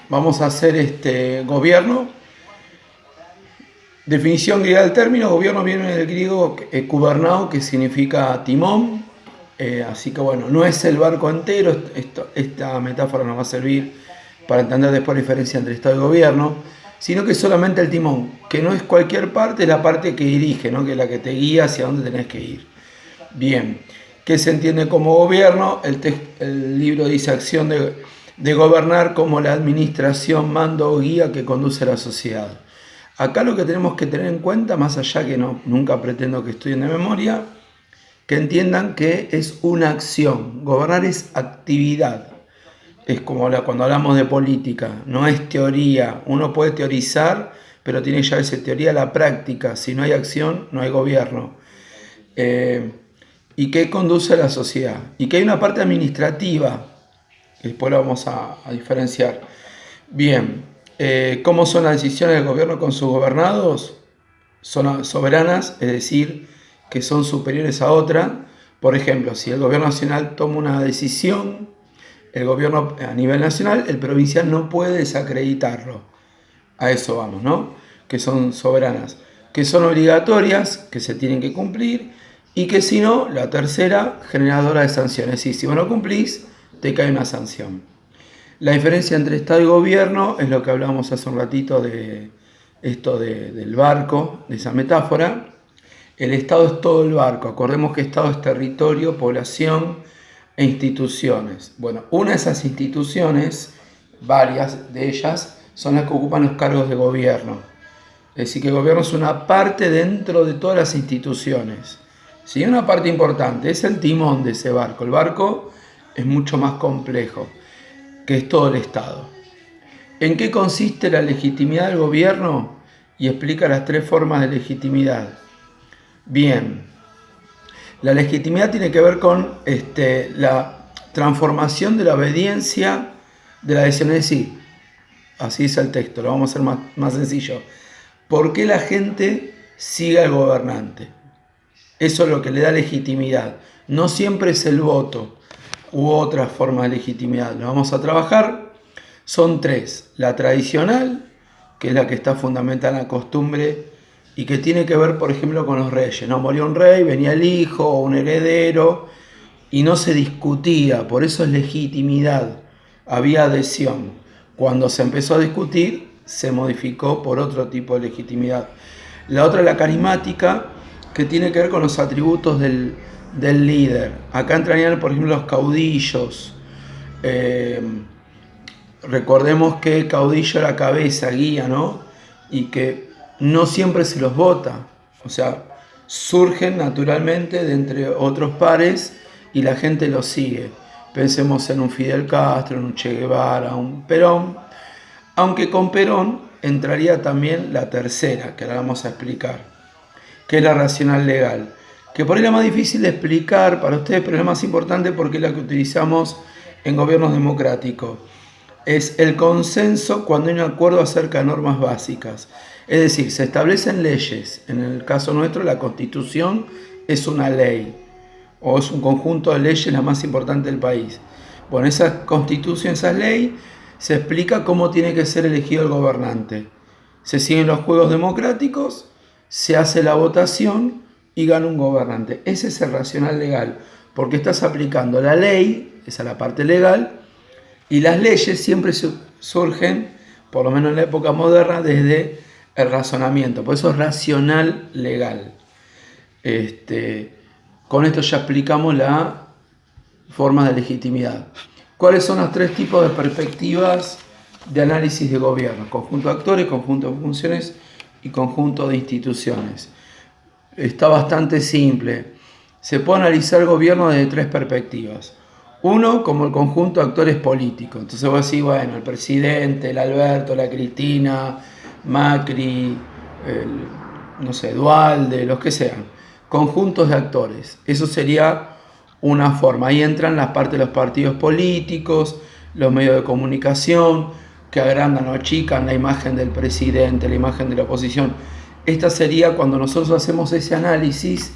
Vamos a hacer gobierno. Definición griega del término, gobierno viene del griego kubernao, que significa timón. Así que bueno, no es el barco entero. Esta metáfora nos va a servir para entender después la diferencia entre Estado y gobierno, sino que es solamente el timón, que no es cualquier parte, es la parte que dirige, ¿no? Que es la que te guía hacia dónde tenés que ir. Bien, ¿qué se entiende como gobierno? El libro dice acción de gobernar como la administración, mando o guía que conduce a la sociedad. Acá lo que tenemos que tener en cuenta, más allá que nunca pretendo que estudien de memoria, que entiendan que es una acción. Gobernar es actividad. Es como cuando hablamos de política, no es teoría. Uno puede teorizar, pero tiene que llevarse teoría a la práctica. Si no hay acción, no hay gobierno. ¿Y qué conduce a la sociedad? Y que hay una parte administrativa, que después lo vamos a diferenciar. Bien, ¿cómo son las decisiones del gobierno con sus gobernados? Son soberanas, es decir, que son superiores a otra. Por ejemplo, si el gobierno nacional toma una decisión, el gobierno a nivel nacional, el provincial no puede desacreditarlo. A eso vamos, ¿no? Que son soberanas, que son obligatorias, que se tienen que cumplir, y que si no, la tercera, generadora de sanciones. Si vos no cumplís, te cae una sanción. La diferencia entre Estado y gobierno es lo que hablábamos hace un ratito de esto del barco, de esa metáfora. El Estado es todo el barco. Acordemos que Estado es territorio, población e instituciones. Bueno, una de esas instituciones, varias de ellas, son las que ocupan los cargos de gobierno. Es decir, que el gobierno es una parte dentro de todas las instituciones. ¿Sí? Una parte importante, es el timón de ese barco. El barco es mucho más complejo, que es todo el Estado. ¿En qué consiste la legitimidad del gobierno? Y explica las tres formas de legitimidad. Bien, la legitimidad tiene que ver con la transformación de la obediencia de la decisión. Es decir, así dice el texto, lo vamos a hacer más sencillo. ¿Por qué la gente sigue al gobernante? Eso es lo que le da legitimidad. No siempre es el voto u otra forma de legitimidad. Lo vamos a trabajar. Son tres. La tradicional, que es la que está fundamentada en la costumbre y que tiene que ver, por ejemplo, con los reyes. ¿No? Moría un rey, venía el hijo o un heredero y no se discutía. Por eso es legitimidad. Había adhesión. Cuando se empezó a discutir, se modificó por otro tipo de legitimidad. La otra es la carismática, que tiene que ver con los atributos del líder. Acá entrarían, por ejemplo, los caudillos. Recordemos que caudillo era cabeza, guía, ¿no? Y que no siempre se los vota. O sea, surgen naturalmente de entre otros pares y la gente los sigue. Pensemos en un Fidel Castro, en un Che Guevara, un Perón. Aunque con Perón entraría también la tercera, que ahora vamos a explicar, que es la racional legal, que por ahí es la más difícil de explicar para ustedes, pero es la más importante porque es la que utilizamos en gobiernos democráticos. Es el consenso cuando hay un acuerdo acerca de normas básicas. Es decir, se establecen leyes. En el caso nuestro, la Constitución es una ley, o es un conjunto de leyes la más importante del país. Bueno, esa Constitución, esa ley, se explica cómo tiene que ser elegido el gobernante. Se siguen los juegos democráticos, se hace la votación y gana un gobernante. Ese es el racional legal, porque estás aplicando la ley, esa es la parte legal, y las leyes siempre surgen, por lo menos en la época moderna, desde el razonamiento. Por eso es racional legal. Con esto ya explicamos la forma de legitimidad. ¿Cuáles son los tres tipos de perspectivas de análisis de gobierno? Conjunto de actores, conjunto de funciones y conjunto de instituciones. Está bastante simple. Se puede analizar el gobierno desde tres perspectivas. Uno, como el conjunto de actores políticos. Entonces vos decís, bueno, el presidente, el Alberto, la Cristina, Macri, no sé, Dualde, los que sean. Conjuntos de actores. Eso sería una forma. Ahí entran las partes de los partidos políticos, los medios de comunicación, que agrandan o achican la imagen del presidente, la imagen de la oposición. Esta sería cuando nosotros hacemos ese análisis,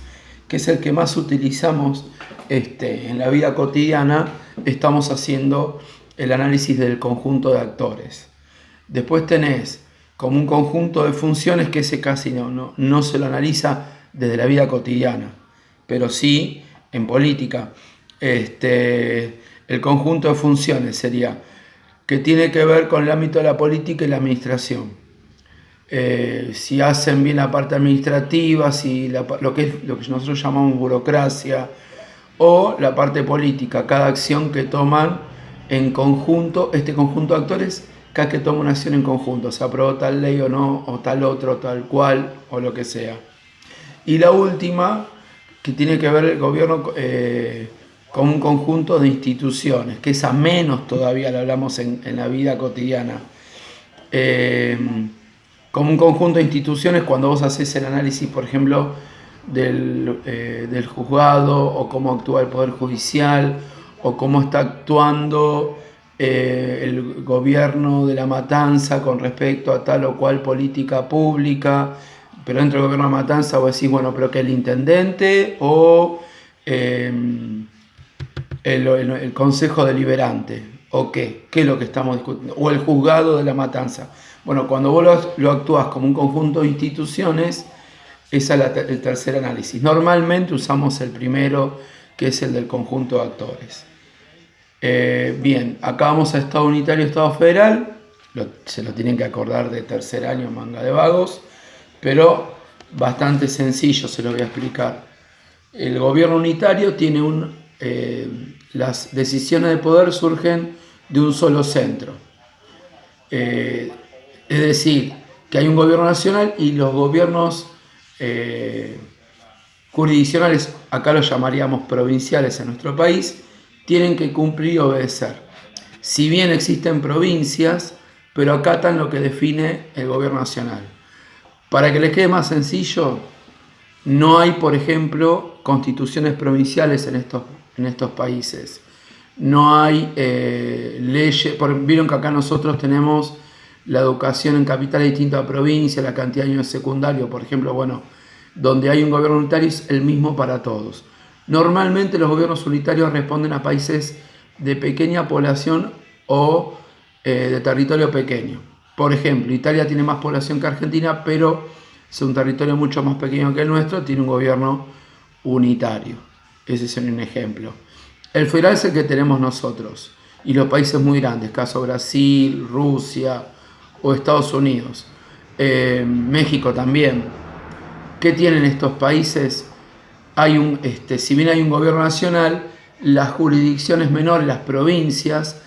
que es el que más utilizamos en la vida cotidiana, estamos haciendo el análisis del conjunto de actores. Después tenés como un conjunto de funciones que ese casi no se lo analiza desde la vida cotidiana, pero sí en política. El conjunto de funciones sería que tiene que ver con el ámbito de la política y la administración. Si hacen bien la parte administrativa, si lo que nosotros llamamos burocracia, o la parte política, cada acción que toman en conjunto, este conjunto de actores, cada que toma una acción en conjunto, se aprobó tal ley o no, o tal otro, tal cual, o lo que sea. Y la última, que tiene que ver el gobierno con un conjunto de instituciones, que esa menos todavía la hablamos en la vida cotidiana. Como un conjunto de instituciones, cuando vos haces el análisis, por ejemplo, del juzgado, o cómo actúa el Poder Judicial, o cómo está actuando el gobierno de La Matanza con respecto a tal o cual política pública, pero dentro del gobierno de La Matanza vos decís, bueno, pero que el intendente o el consejo deliberante, o qué es lo que estamos discutiendo, o el juzgado de La Matanza. Bueno, cuando vos lo actúas como un conjunto de instituciones, ese es el tercer análisis. Normalmente usamos el primero, que es el del conjunto de actores. Bien, acá vamos a Estado unitario, Estado federal. Se lo tienen que acordar de tercer año, manga de vagos, pero bastante sencillo, se lo voy a explicar. El gobierno unitario tiene las decisiones de poder surgen de un solo centro. Es decir, que hay un gobierno nacional y los gobiernos jurisdiccionales, acá los llamaríamos provinciales en nuestro país, tienen que cumplir y obedecer. Si bien existen provincias, pero acatan lo que define el gobierno nacional. Para que les quede más sencillo, no hay, por ejemplo, constituciones provinciales en estos países. No hay leyes. Vieron que acá nosotros tenemos la educación en capitales distintas a provincia, la cantidad de años secundarios, por ejemplo, bueno, donde hay un gobierno unitario es el mismo para todos. Normalmente los gobiernos unitarios responden a países de pequeña población o de territorio pequeño. Por ejemplo, Italia tiene más población que Argentina, pero es un territorio mucho más pequeño que el nuestro, tiene un gobierno unitario. Ese es un ejemplo. El federal es el que tenemos nosotros, y los países muy grandes, caso Brasil, Rusia o Estados Unidos. México también. ¿Qué tienen estos países? Si bien hay un gobierno nacional, las jurisdicciones menores, las provincias,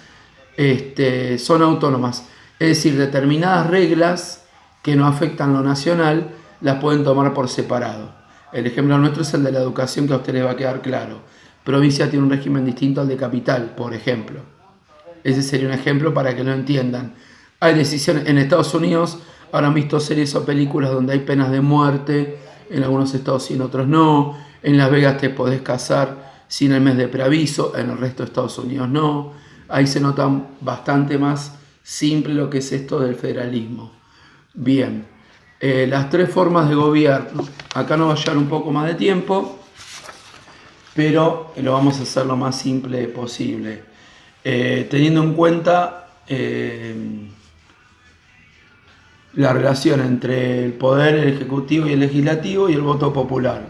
son autónomas. Es decir, determinadas reglas que no afectan lo nacional las pueden tomar por separado. El ejemplo nuestro es el de la educación, que a ustedes les va a quedar claro. Provincia tiene un régimen distinto al de capital, por ejemplo. Ese sería un ejemplo para que lo entiendan. Hay decisiones en Estados Unidos, habrán visto series o películas donde hay penas de muerte, en algunos estados sí, en otros no. En Las Vegas te podés casar sin el mes de preaviso, en el resto de Estados Unidos no. Ahí se nota bastante más simple lo que es esto del federalismo. Bien, las tres formas de gobierno. Acá nos va a llevar un poco más de tiempo, pero lo vamos a hacer lo más simple posible. Teniendo en cuenta la relación entre el poder, el ejecutivo y el legislativo, y el voto popular.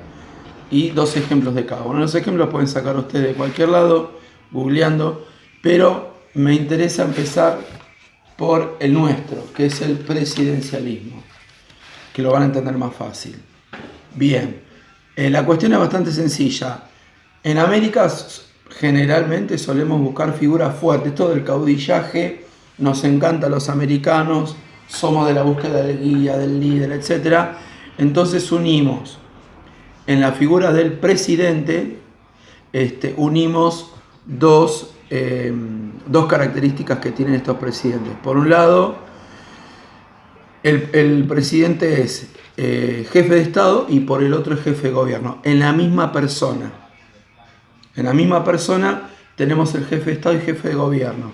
Y dos ejemplos de cada uno. Los ejemplos pueden sacar ustedes de cualquier lado, googleando, pero me interesa empezar por el nuestro, que es el presidencialismo, que lo van a entender más fácil. Bien, la cuestión es bastante sencilla. En América generalmente solemos buscar figuras fuertes. Esto del caudillaje nos encanta a los americanos, somos de la búsqueda del guía, del líder, etc. Entonces unimos en la figura del presidente, unimos dos características que tienen estos presidentes. Por un lado, el presidente es jefe de Estado, y por el otro es jefe de gobierno, en la misma persona. En la misma persona tenemos el jefe de Estado y jefe de gobierno.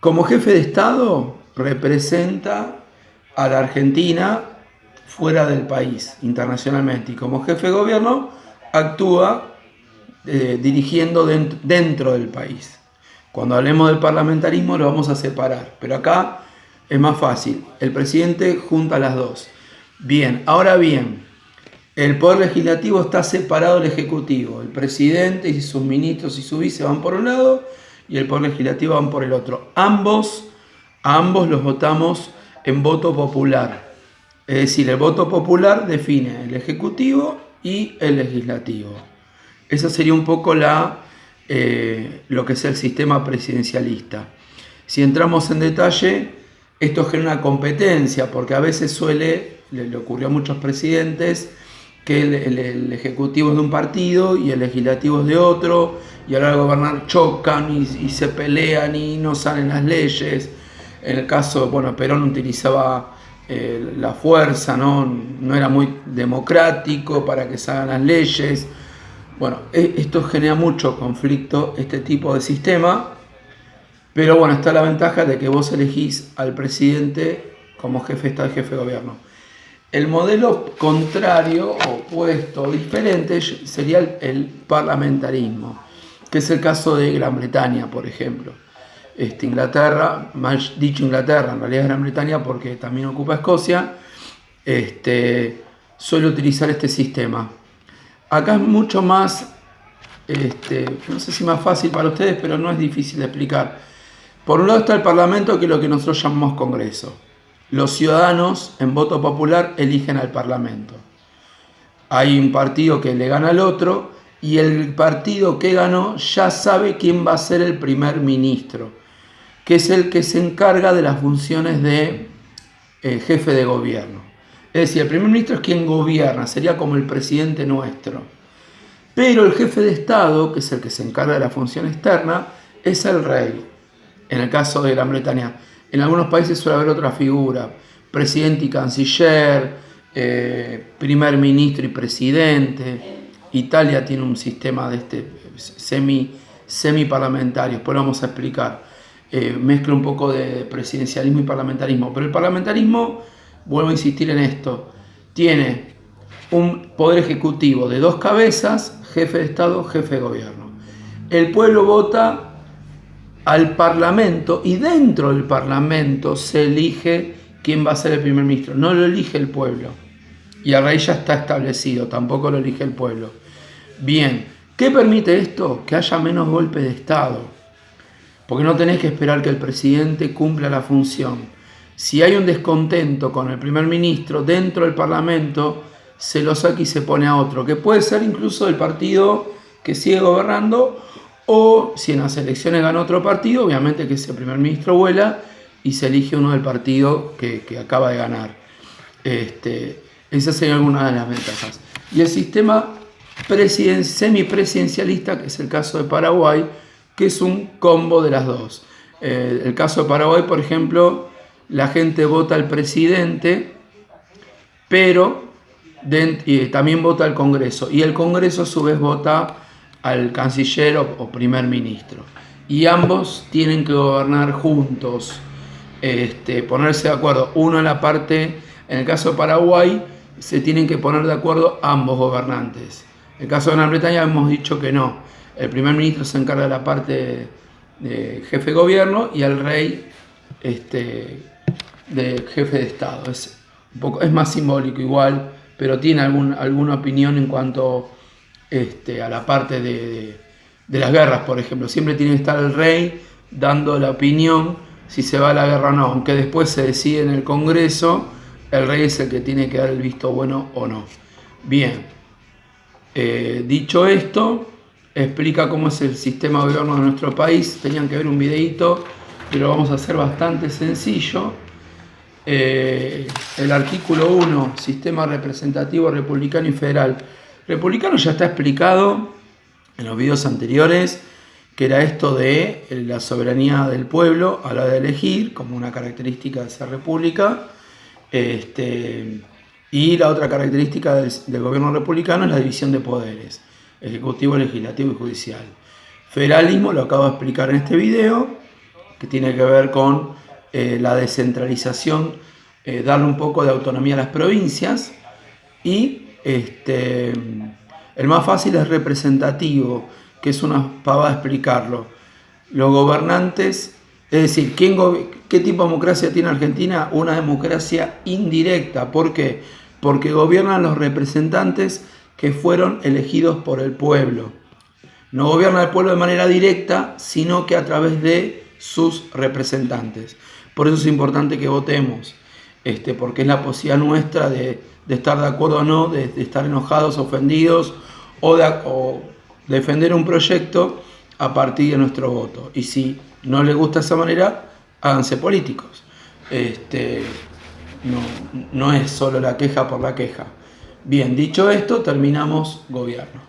Como jefe de Estado representa a la Argentina fuera del país, internacionalmente, y como jefe de gobierno actúa dirigiendo dentro del país. Cuando hablemos del parlamentarismo lo vamos a separar, pero acá es más fácil. El presidente junta las dos. Bien, ahora bien, el poder legislativo está separado del ejecutivo. El presidente y sus ministros y su vice van por un lado y el poder legislativo van por el otro. A ambos los votamos en voto popular. Es decir, el voto popular define el ejecutivo y el legislativo. Esa sería un poco lo que es el sistema presidencialista. Si entramos en detalle, esto genera una competencia, porque a veces le ocurrió a muchos presidentes, que el ejecutivo es de un partido y el legislativo es de otro, y a la hora de gobernar chocan y se pelean y no salen las leyes. En el caso, Perón utilizaba la fuerza, no era muy democrático para que salgan las leyes. Esto genera mucho conflicto, este tipo de sistema, pero está la ventaja de que vos elegís al presidente como jefe de Estado y jefe de gobierno. El modelo contrario, opuesto, diferente, sería el parlamentarismo, que es el caso de Gran Bretaña, por ejemplo. Inglaterra, mal dicho Inglaterra, en realidad es Gran Bretaña porque también ocupa Escocia, suele utilizar este sistema. Acá es mucho más, no sé si más fácil para ustedes, pero no es difícil de explicar. Por un lado está el Parlamento, que es lo que nosotros llamamos Congreso. Los ciudadanos en voto popular eligen al Parlamento. Hay un partido que le gana al otro y el partido que ganó ya sabe quién va a ser el primer ministro, que es el que se encarga de las funciones de jefe de gobierno. Es decir, el primer ministro es quien gobierna, sería como el presidente nuestro. Pero el jefe de Estado, que es el que se encarga de la función externa, es el rey. En el caso de Gran Bretaña, en algunos países suele haber otra figura, presidente y canciller, primer ministro y presidente. Italia tiene un sistema de semi-parlamentario, después lo vamos a explicar. Mezcla un poco de presidencialismo y parlamentarismo, pero el parlamentarismo, vuelvo a insistir en esto, tiene un poder ejecutivo de dos cabezas, jefe de Estado, jefe de gobierno. El pueblo vota al Parlamento y dentro del Parlamento se elige quién va a ser el primer ministro. No lo elige el pueblo. Y el rey ya está establecido, tampoco lo elige el pueblo. Bien, ¿qué permite esto? Que haya menos golpes de Estado. Porque no tenés que esperar que el presidente cumpla la función. Si hay un descontento con el primer ministro dentro del Parlamento, se lo saca y se pone a otro, que puede ser incluso del partido que sigue gobernando, o si en las elecciones gana otro partido, obviamente que ese primer ministro vuela y se elige uno del partido que acaba de ganar. Esa sería alguna de las ventajas. Y el sistema semipresidencialista, que es el caso de Paraguay, que es un combo de las dos. El caso de Paraguay, por ejemplo, la gente vota al presidente, pero también vota al Congreso. Y el Congreso a su vez vota al canciller o primer ministro. Y ambos tienen que gobernar juntos, ponerse de acuerdo. Uno en la parte, en el caso de Paraguay, se tienen que poner de acuerdo ambos gobernantes. En el caso de Gran Bretaña hemos dicho que no. El primer ministro se encarga de la parte de jefe de gobierno y el rey de jefe de Estado. Es más simbólico igual, pero tiene alguna opinión en cuanto a la parte de las guerras, por ejemplo. Siempre tiene que estar el rey dando la opinión si se va a la guerra o no, aunque después se decide en el Congreso, el rey es el que tiene que dar el visto bueno o no. Bien, dicho esto, explica cómo es el sistema de gobierno de nuestro país. Tenían que ver un videito, pero lo vamos a hacer bastante sencillo. El artículo 1, sistema representativo republicano y federal. Republicano ya está explicado en los videos anteriores, que era esto de la soberanía del pueblo a la hora de elegir, como una característica de ser república. Y la otra característica del gobierno republicano es la división de poderes, ejecutivo, legislativo y judicial. Federalismo lo acabo de explicar en este video, que tiene que ver con la descentralización, darle un poco de autonomía a las provincias. Y el más fácil es representativo, que es una pavada explicarlo. Los gobernantes, es decir, ¿qué tipo de democracia tiene Argentina? Una democracia indirecta. ¿Por qué? Porque gobiernan los representantes que fueron elegidos por el pueblo. No gobierna el pueblo de manera directa, sino que a través de sus representantes. Por eso es importante que votemos, porque es la posibilidad nuestra de estar de acuerdo o no, de estar enojados, ofendidos o defender un proyecto a partir de nuestro voto. Y si no les gusta esa manera, háganse políticos. No es solo la queja por la queja. Bien, dicho esto, terminamos gobierno.